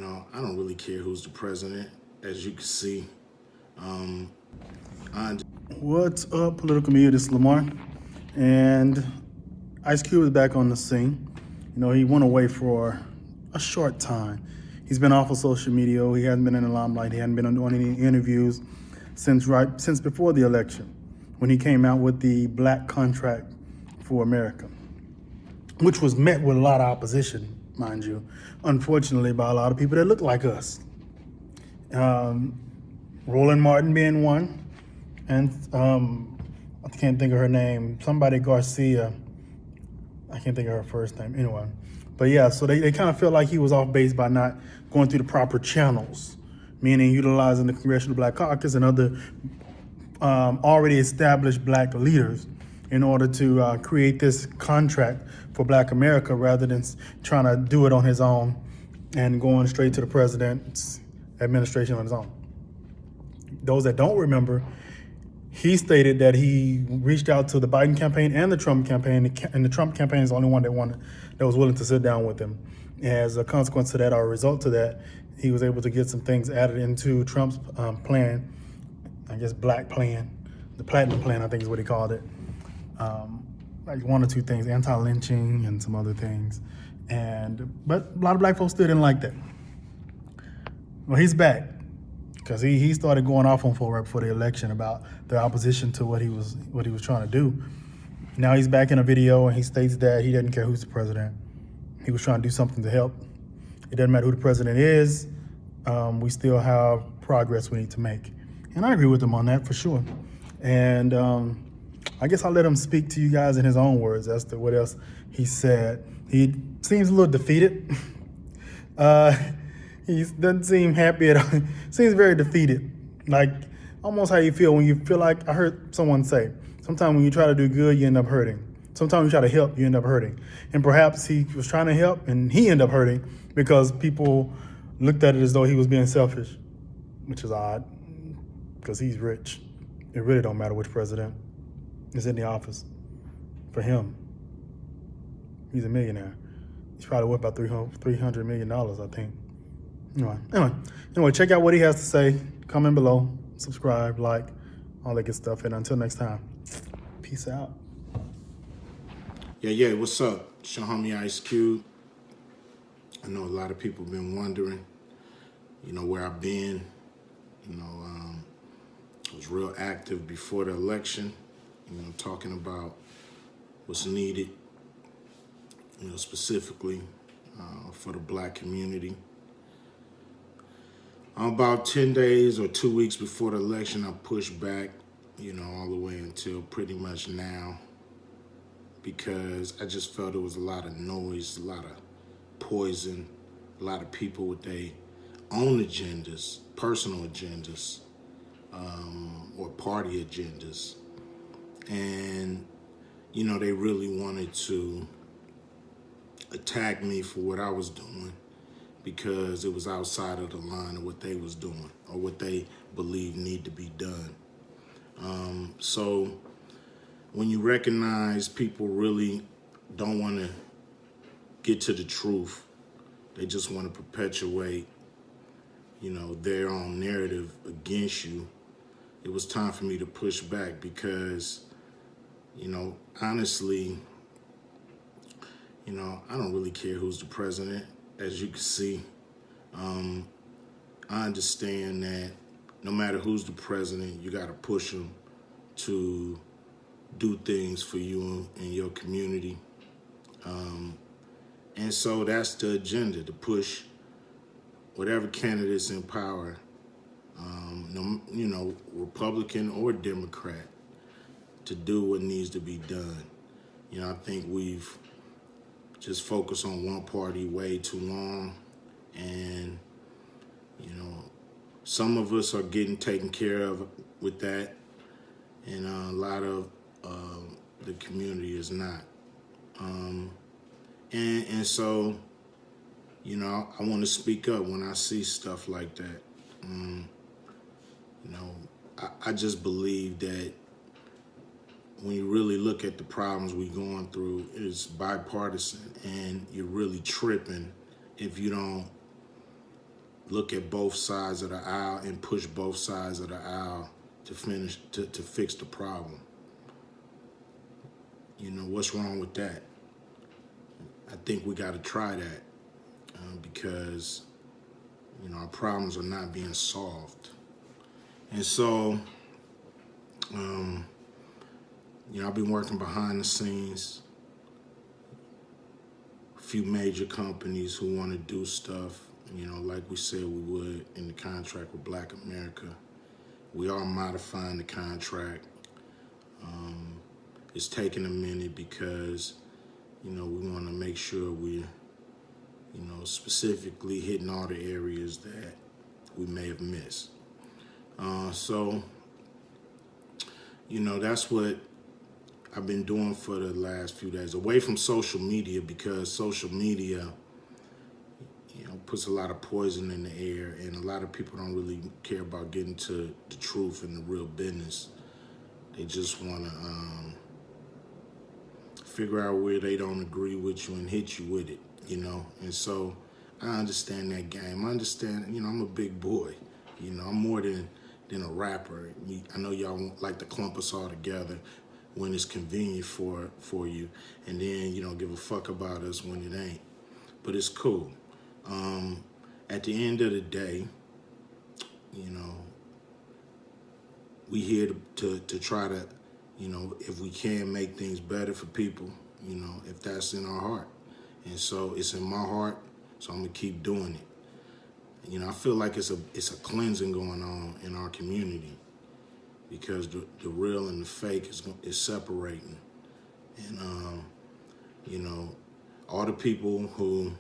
I don't really care who's the president, as you can see. Um, I What's up, political media? This is Lamar, and Ice Cube is back on the scene. He went away for a short time. He's been off of social media. He hasn't been in the limelight. He hasn't been on any interviews since before the election, when he came out with the Black Contract for America, which was met with a lot of opposition, mind you. Unfortunately, by a lot of people that look like us. Roland Martin being one, and I can't think of her name. Somebody Garcia. I can't think of her first name. Anyway, but yeah, so they kind of felt like he was off base by not going through the proper channels, meaning utilizing the Congressional Black Caucus and other already established black leaders in order to create this contract for Black America, rather than trying to do it on his own and going straight to the president's administration on his own. Those that don't remember, he stated that he reached out to the Biden campaign and the Trump campaign, and the Trump campaign is the only one that was willing to sit down with him. As a consequence of that, or a result to that, he was able to get some things added into Trump's plan, I guess Black Plan, the Platinum Plan, I think is what he called it. Like one or two things, anti-lynching and some other things. But a lot of black folks still didn't like that. Well, he's back, because he started going off on folk right before the election about the opposition to what he was trying to do. Now he's back in a video and he states that he doesn't care who's the president. He was trying to do something to help. It doesn't matter who the president is. We still have progress we need to make. And I agree with him on that for sure. And I guess I'll let him speak to you guys in his own words as to what else he said. He seems a little defeated. He doesn't seem happy at all. Seems very defeated. Like almost how you feel when you feel like, I heard someone say, sometimes when you try to do good, you end up hurting. Sometimes when you try to help, you end up hurting. And perhaps he was trying to help and he ended up hurting because people looked at it as though he was being selfish, which is odd because he's rich. It really don't matter which president is in the office. For him, he's a millionaire. He's probably worth about $300 million, I think. Anyway, check out what he has to say. Comment below, subscribe, like, all that good stuff. And until next time, peace out. Yeah, what's up? It's your homie Ice Cube. I know a lot of people been wondering, where I've been. I was real active before the election, talking about what's needed, specifically for the black community. About 10 days or 2 weeks before the election, I pushed back, all the way until pretty much now, because I just felt there was a lot of noise, a lot of poison, a lot of people with their own agendas, personal agendas, or party agendas. And, they really wanted to attack me for what I was doing, because it was outside of the line of what they was doing or what they believe need to be done. So when you recognize people really don't want to get to the truth, they just want to perpetuate, their own narrative against you, it was time for me to push back because, honestly, I don't really care who's the president. As you can see, I understand that no matter who's the president, you got to push them to do things for you and your community. And so that's the agenda, to push whatever candidate's in power, Republican or Democrat, to do what needs to be done. I think we've just focused on one party way too long, and some of us are getting taken care of with that, and a lot of the community is not. And so, I want to speak up when I see stuff like that. I just believe that when you really look at the problems we're going through, it's bipartisan, and you're really tripping if you don't look at both sides of the aisle and push both sides of the aisle to fix the problem. You know, what's wrong with that? I think we got to try that because, you know, our problems are not being solved. And so, you know, I've been working behind the scenes. A few major companies who want to do stuff, you know, like we said we would in the contract with Black America. We are modifying the contract. It's taking a minute because, you know, we want to make sure we're, you know, specifically hitting all the areas that we may have missed. So, you know, that's what I've been doing for the last few days, away from social media, because social media, you know, puts a lot of poison in the air, and a lot of people don't really care about getting to the truth and the real business. They just want to figure out where they don't agree with you and hit you with it, you know. And so I understand that game. I understand, you know, I'm a big boy. You know, I'm more than a rapper. I know y'all like to clump us all together when it's convenient for you, and then you don't give a fuck about us when it ain't. But it's cool. At the end of the day, you know, we here to try to, you know, if we can make things better for people, you know, if that's in our heart. And so it's in my heart, so I'm gonna keep doing it. You know, I feel like it's a cleansing going on in our community because the real and the fake is separating. And you know, all the people who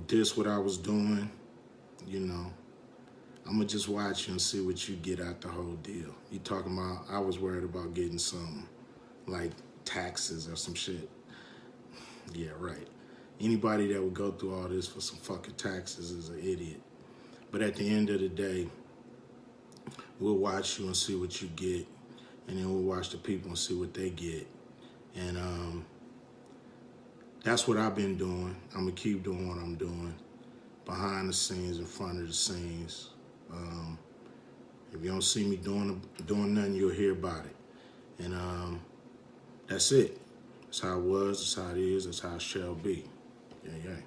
diss what I was doing, you know, I'm gonna just watch you and see what you get out the whole deal. You talking about I was worried about getting some like taxes or some shit. Yeah, right. Anybody that would go through all this for some fucking taxes is an idiot. But at the end of the day, we'll watch you and see what you get, and then we'll watch the people and see what they get. And that's what I've been doing. I'm gonna keep doing what I'm doing, behind the scenes, in front of the scenes. If you don't see me doing nothing, you'll hear about it. And that's it. That's how it was, that's how it is, that's how it shall be. Yeah, yeah.